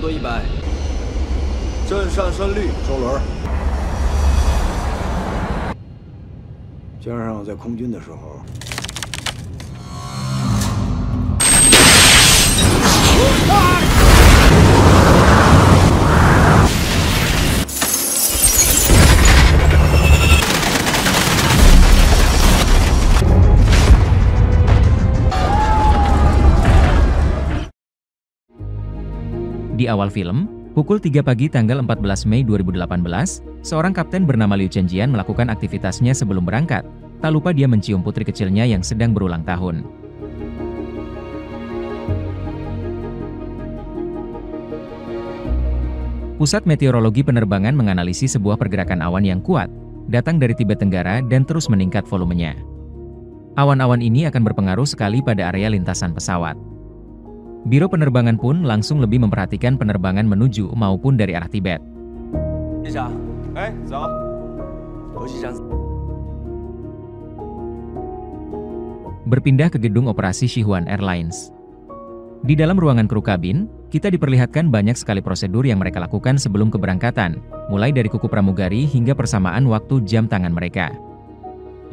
度100，正上升率，收轮。加上在空军的时候。 Di awal film, pukul 3 pagi tanggal 14 Mei 2018, seorang kapten bernama Liu Chenjian melakukan aktivitasnya sebelum berangkat. Tak lupa dia mencium putri kecilnya yang sedang berulang tahun. Pusat Meteorologi Penerbangan menganalisis sebuah pergerakan awan yang kuat, datang dari Tibet Tenggara dan terus meningkat volumenya. Awan-awan ini akan berpengaruh sekali pada area lintasan pesawat. Biro penerbangan pun langsung lebih memperhatikan penerbangan menuju maupun dari arah Tibet. Berpindah ke gedung operasi Sichuan Airlines. Di dalam ruangan kru kabin, kita diperlihatkan banyak sekali prosedur yang mereka lakukan sebelum keberangkatan, mulai dari kuku pramugari hingga persamaan waktu jam tangan mereka.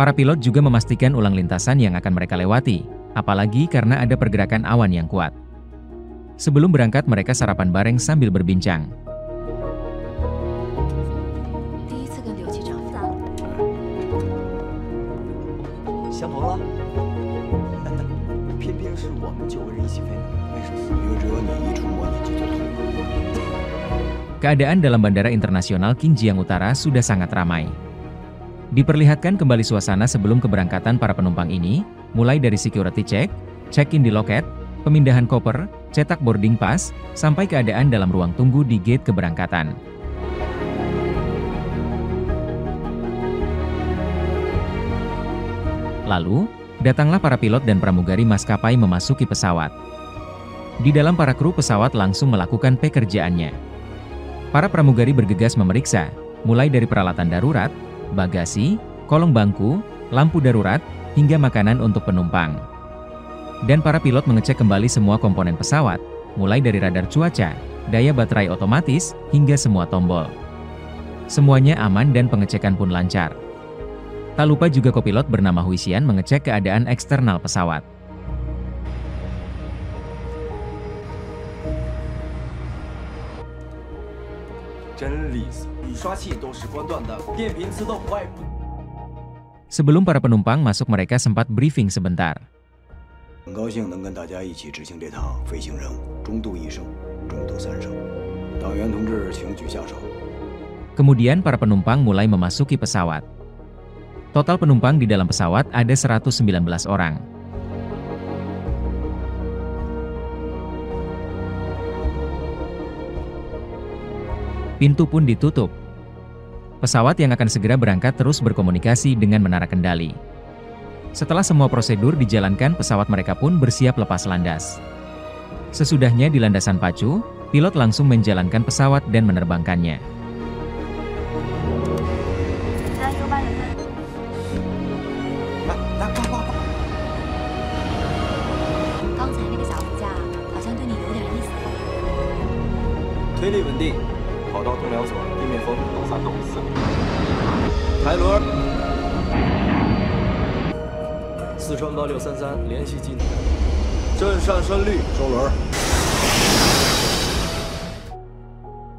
Para pilot juga memastikan ulang lintasan yang akan mereka lewati, apalagi karena ada pergerakan awan yang kuat. Sebelum berangkat mereka sarapan bareng sambil berbincang. Keadaan dalam Bandara Internasional Qinjiang Utara sudah sangat ramai. Diperlihatkan kembali suasana sebelum keberangkatan para penumpang ini, mulai dari security check, check-in di loket, pemindahan koper, cetak boarding pass, sampai keadaan dalam ruang tunggu di gate keberangkatan. Lalu, datanglah para pilot dan pramugari maskapai memasuki pesawat. Di dalam para kru pesawat langsung melakukan pekerjaannya. Para pramugari bergegas memeriksa, mulai dari peralatan darurat, bagasi, kolong bangku, lampu darurat, hingga makanan untuk penumpang. Dan para pilot mengecek kembali semua komponen pesawat, mulai dari radar cuaca, daya baterai otomatis, hingga semua tombol. Semuanya aman dan pengecekan pun lancar. Tak lupa juga kopilot bernama Huixian mengecek keadaan eksternal pesawat. Sebelum para penumpang masuk mereka sempat briefing sebentar. Kemudian para penumpang mulai memasuki pesawat. Total penumpang di dalam pesawat ada 119 orang. Pintu pun ditutup. Pesawat yang akan segera berangkat terus berkomunikasi dengan menara kendali. Setelah semua prosedur dijalankan, pesawat mereka pun bersiap lepas landas. Sesudahnya di landasan pacu, pilot langsung menjalankan pesawat dan menerbangkannya.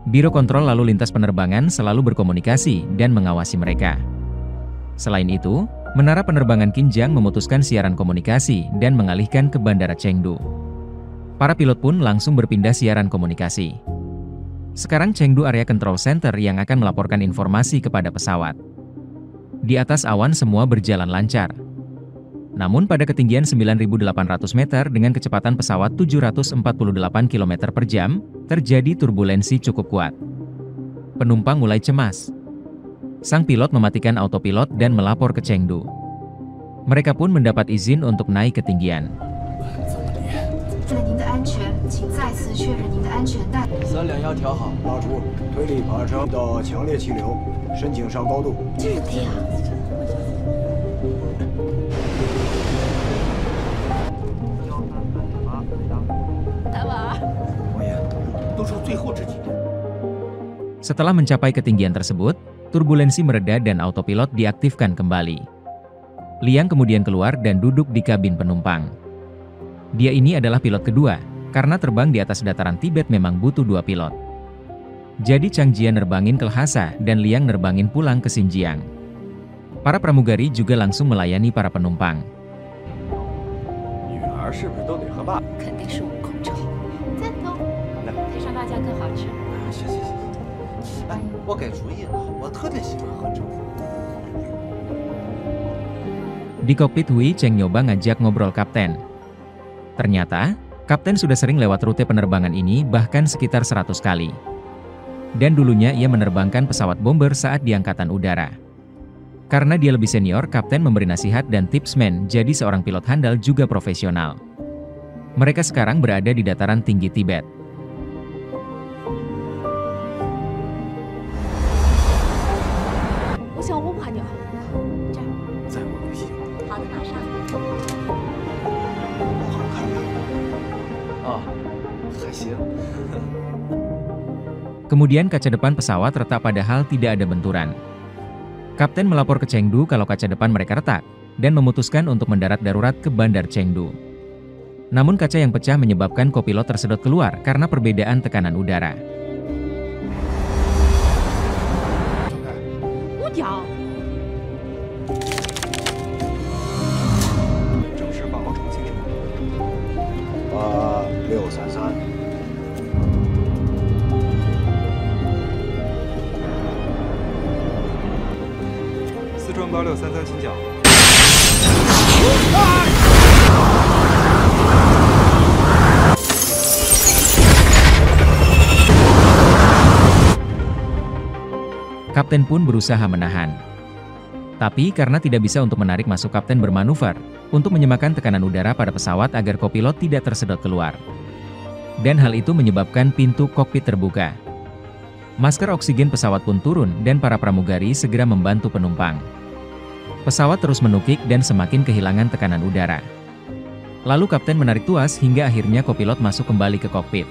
Biro Kontrol Lalu Lintas Penerbangan selalu berkomunikasi dan mengawasi mereka. Selain itu, Menara Penerbangan Qinjiang memutuskan siaran komunikasi dan mengalihkan ke Bandara Chengdu. Para pilot pun langsung berpindah siaran komunikasi. Sekarang Chengdu Area Control Center yang akan melaporkan informasi kepada pesawat. Di atas awan semua berjalan lancar. Namun pada ketinggian 9.800 meter dengan kecepatan pesawat 748 km per jam, terjadi turbulensi cukup kuat. Penumpang mulai cemas. Sang pilot mematikan autopilot dan melapor ke Chengdu. Mereka pun mendapat izin untuk naik ketinggian. Setelah mencapai ketinggian tersebut, turbulensi mereda dan autopilot diaktifkan kembali. Liang kemudian keluar dan duduk di kabin penumpang. Dia ini adalah pilot kedua, karena terbang di atas dataran Tibet memang butuh 2 pilot. Jadi Chang Jia nerbangin ke Lhasa dan Liang nerbangin pulang ke Xinjiang. Para pramugari juga langsung melayani para penumpang. 女儿是不是都得和爸？肯定是我控制好。赞同，配上大家更好吃。行行行，哎，我改主意了，我特别喜欢喝粥。 Di kokpit Hui Cheng nyoba ngajak ngobrol kapten. Ternyata, kapten sudah sering lewat rute penerbangan ini bahkan sekitar 100 kali. Dan dulunya ia menerbangkan pesawat bomber saat di Angkatan Udara. Karena dia lebih senior, kapten memberi nasihat dan tips jadi seorang pilot handal juga profesional. Mereka sekarang berada di dataran tinggi Tibet. 我想摸摸海鸟。这儿。再我不行。好的，马上。不好看吗？啊，还行。 Kemudian kaca depan pesawat retak padahal tidak ada benturan. Kapten melapor ke Chengdu kalau kaca depan mereka retak, dan memutuskan untuk mendarat darurat ke Bandar Chengdu. Namun kaca yang pecah menyebabkan kopilot tersedot keluar karena perbedaan tekanan udara. 乌鸟。正式报告重庆省。 633。 四川8633，请讲。Kapten pun berusaha menahan. Tapi karena tidak bisa untuk menarik masuk, kapten bermanuver untuk menyemakan tekanan udara pada pesawat agar kopilot tidak tersedot keluar. Dan hal itu menyebabkan pintu kokpit terbuka. Masker oksigen pesawat pun turun dan para pramugari segera membantu penumpang. Pesawat terus menukik dan semakin kehilangan tekanan udara. Lalu kapten menarik tuas hingga akhirnya kopilot masuk kembali ke kokpit.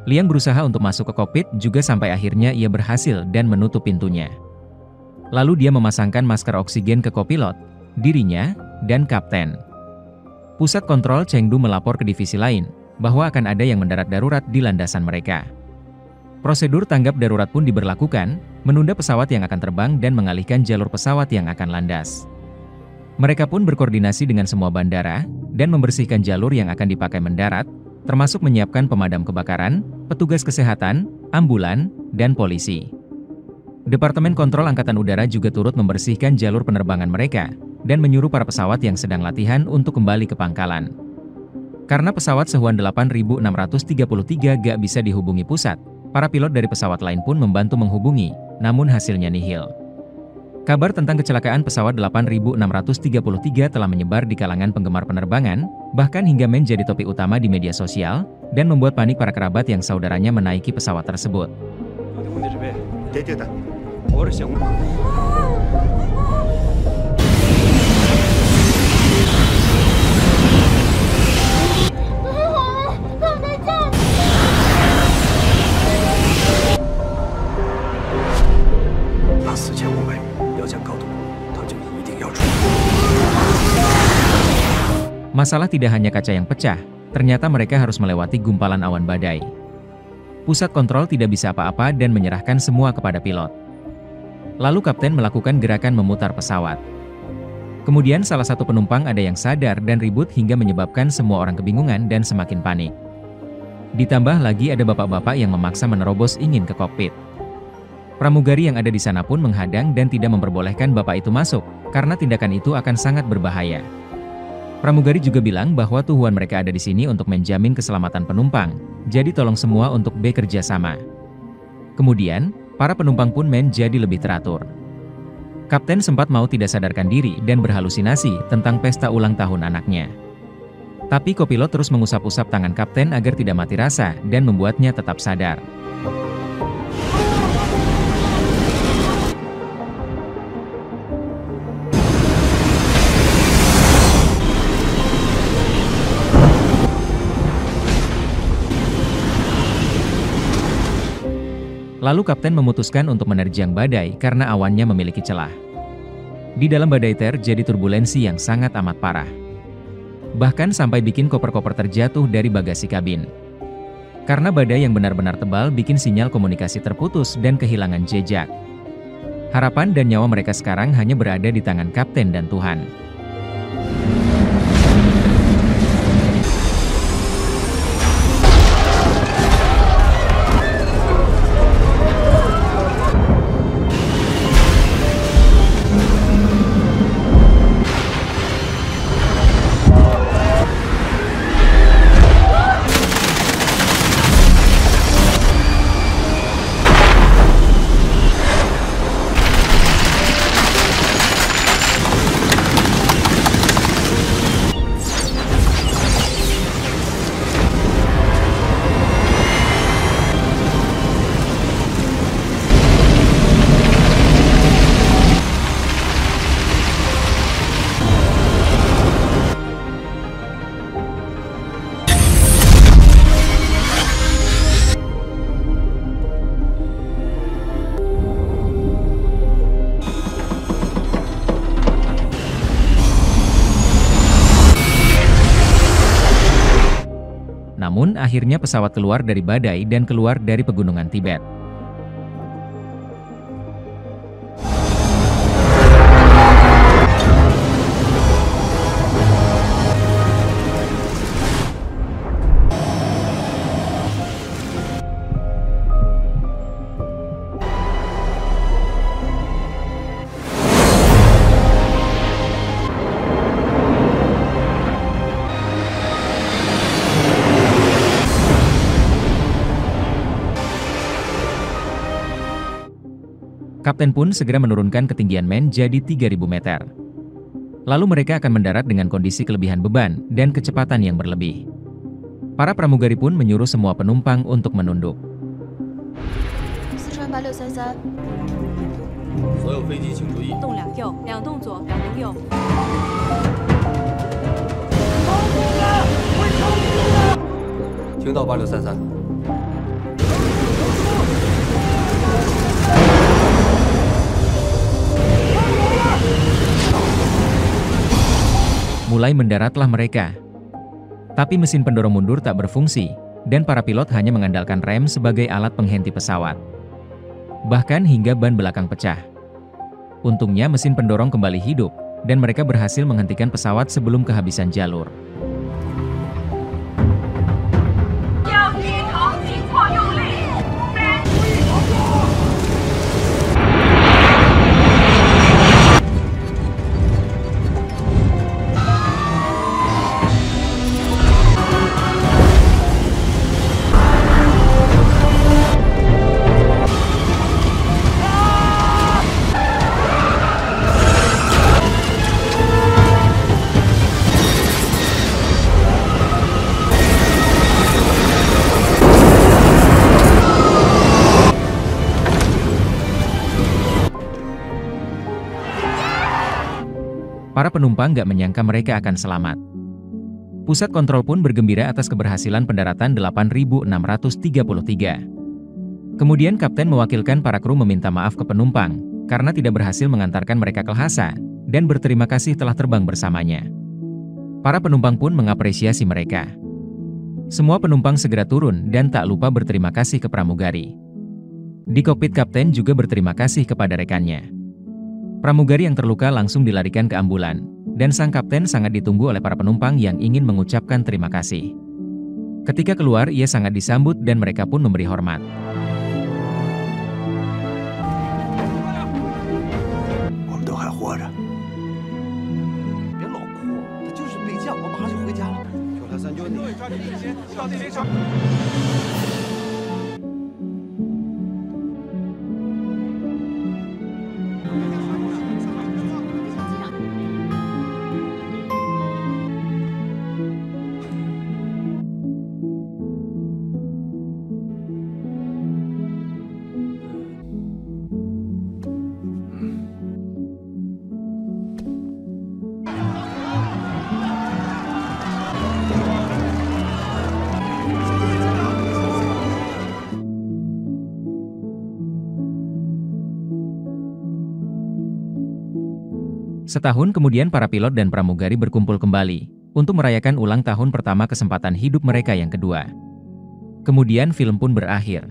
Liang berusaha untuk masuk ke kokpit juga sampai akhirnya ia berhasil dan menutup pintunya. Lalu dia memasangkan masker oksigen ke kopilot, dirinya, dan kapten. Pusat kontrol Chengdu melapor ke divisi lain bahwa akan ada yang mendarat darurat di landasan mereka. Prosedur tanggap darurat pun diberlakukan, menunda pesawat yang akan terbang dan mengalihkan jalur pesawat yang akan landas. Mereka pun berkoordinasi dengan semua bandara dan membersihkan jalur yang akan dipakai mendarat, termasuk menyiapkan pemadam kebakaran, petugas kesehatan, ambulan, dan polisi. Departemen Kontrol Angkatan Udara juga turut membersihkan jalur penerbangan mereka, dan menyuruh para pesawat yang sedang latihan untuk kembali ke pangkalan. Karena pesawat Sukhoi 8633 gak bisa dihubungi pusat, para pilot dari pesawat lain pun membantu menghubungi, namun hasilnya nihil. Kabar tentang kecelakaan pesawat 8633 telah menyebar di kalangan penggemar penerbangan, bahkan hingga menjadi topik utama di media sosial, dan membuat panik para kerabat yang saudaranya menaiki pesawat tersebut. Masalah tidak hanya kaca yang pecah, ternyata mereka harus melewati gumpalan awan badai. Pusat kontrol tidak bisa apa-apa dan menyerahkan semua kepada pilot. Lalu kapten melakukan gerakan memutar pesawat. Kemudian salah satu penumpang ada yang sadar dan ribut hingga menyebabkan semua orang kebingungan dan semakin panik. Ditambah lagi ada bapak-bapak yang memaksa menerobos ingin ke kokpit. Pramugari yang ada di sana pun menghadang dan tidak memperbolehkan bapak itu masuk, karena tindakan itu akan sangat berbahaya. Pramugari juga bilang bahwa tujuan mereka ada di sini untuk menjamin keselamatan penumpang, jadi tolong semua untuk bekerja sama. Kemudian, Para penumpang pun menjadi lebih teratur. Kapten sempat mau tidak sadarkan diri dan berhalusinasi tentang pesta ulang tahun anaknya. Tapi kopilot terus mengusap-usap tangan kapten agar tidak mati rasa dan membuatnya tetap sadar. Lalu kapten memutuskan untuk menerjang badai karena awannya memiliki celah. Di dalam badai terjadi turbulensi yang sangat amat parah. Bahkan sampai bikin koper-koper terjatuh dari bagasi kabin. Karena badai yang benar-benar tebal bikin sinyal komunikasi terputus dan kehilangan jejak. Harapan dan nyawa mereka sekarang hanya berada di tangan kapten dan Tuhan. Namun akhirnya pesawat keluar dari badai dan keluar dari pegunungan Tibet. Kapten pun segera menurunkan ketinggian menjadi 3.000 meter. Lalu mereka akan mendarat dengan kondisi kelebihan beban dan kecepatan yang berlebih. Para pramugari pun menyuruh semua penumpang untuk menunduk. 四川8633，所有飞机请注意，动两右，两动左，两动右。听到8633。Mulai mendaratlah mereka. Tapi mesin pendorong mundur tak berfungsi, dan para pilot hanya mengandalkan rem sebagai alat penghenti pesawat. Bahkan hingga ban belakang pecah. Untungnya mesin pendorong kembali hidup, dan mereka berhasil menghentikan pesawat sebelum kehabisan jalur. Para penumpang gak menyangka mereka akan selamat. Pusat kontrol pun bergembira atas keberhasilan pendaratan 8.633. Kemudian kapten mewakilkan para kru meminta maaf ke penumpang, karena tidak berhasil mengantarkan mereka ke Lhasa, dan berterima kasih telah terbang bersamanya. Para penumpang pun mengapresiasi mereka. Semua penumpang segera turun dan tak lupa berterima kasih ke pramugari. Di kokpit kapten juga berterima kasih kepada rekannya. Pramugari yang terluka langsung dilarikan ke ambulan, dan sang kapten sangat ditunggu oleh para penumpang yang ingin mengucapkan terima kasih. Ketika keluar, ia sangat disambut dan mereka pun memberi hormat. Setahun kemudian para pilot dan pramugari berkumpul kembali untuk merayakan ulang tahun pertama kesempatan hidup mereka yang kedua. Kemudian film pun berakhir.